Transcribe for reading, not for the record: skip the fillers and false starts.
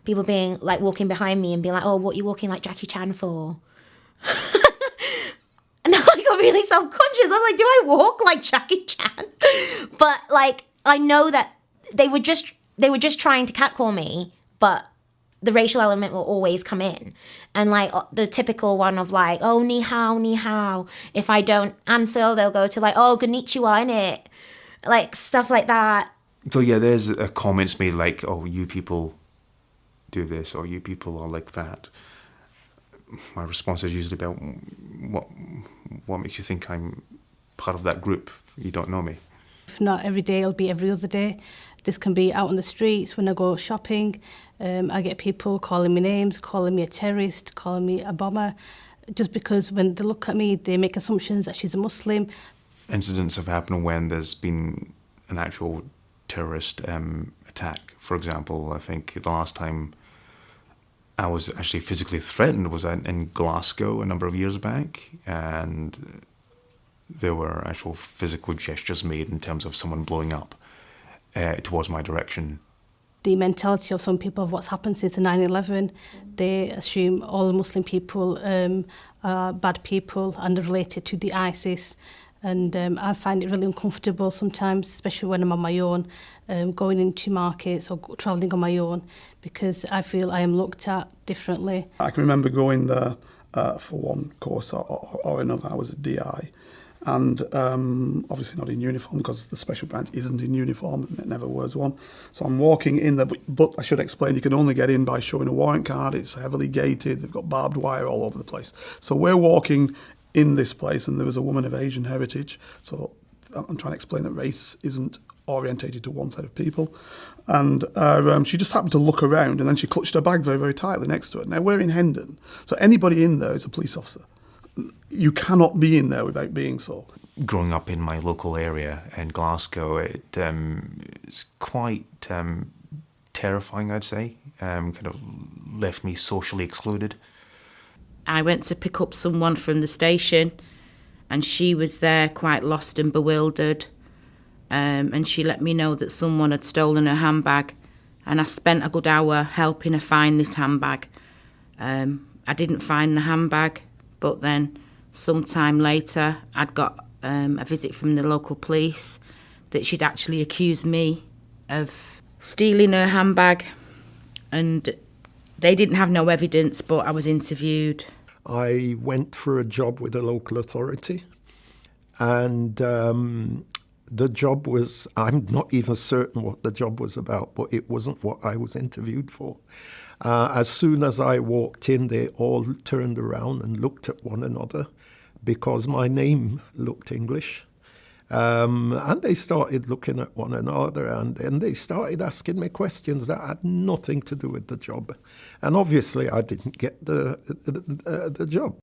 people being like walking behind me and being like, oh, what are you walking like Jackie Chan for? And I got really self-conscious. I was like, do I walk like Jackie Chan? But like, I know that they were just trying to catcall me, but the racial element will always come in. And like the typical one of like, oh, ni hao, ni hao. If I don't answer, they'll go to like, oh, konnichiwa, innit? Like stuff like that. So yeah, there's a comments made like, oh, you people do this, or you people are like that. My response is usually about what makes you think I'm part of that group? You don't know me. If not every day, it'll be every other day. This can be out on the streets when I go shopping. I get people calling me names, calling me a terrorist, calling me a bomber, just because when they look at me, they make assumptions that she's a Muslim. Incidents have happened when there's been an actual terrorist attack. For example, I think the last time I was actually physically threatened was in Glasgow a number of years back, and there were actual physical gestures made in terms of someone blowing up towards my direction. The mentality of some people of what's happened since the 9/11, they assume all Muslim people are bad people and are related to the ISIS. And I find it really uncomfortable sometimes, especially when I'm on my own, going into markets or travelling on my own, because I feel I am looked at differently. I can remember going there for one course or another. I was a DI, and obviously not in uniform because the special branch isn't in uniform and it never was one. So I'm walking in there, but I should explain, you can only get in by showing a warrant card. It's heavily gated. They've got barbed wire all over the place. So we're walking in this place, and there was a woman of Asian heritage. So I'm trying to explain that race isn't orientated to one set of people. And she just happened to look around, and then she clutched her bag very, very tightly next to her. Now, we're in Hendon, so anybody in there is a police officer. You cannot be in there without being so. Growing up in my local area in Glasgow, it's quite terrifying, I'd say. Kind of left me socially excluded. I went to pick up someone from the station, and she was there quite lost and bewildered, and she let me know that someone had stolen her handbag, and I spent a good hour helping her find this handbag. I didn't find the handbag, but then sometime later I'd got a visit from the local police that she'd actually accused me of stealing her handbag, and they didn't have no evidence, but I was interviewed. I went for a job with a local authority, and the job was, I'm not even certain what the job was about, but it wasn't what I was interviewed for. As soon as I walked in, they all turned around and looked at one another because my name looked English. And they started looking at one another, and then they started asking me questions that had nothing to do with the job. And obviously I didn't get the job.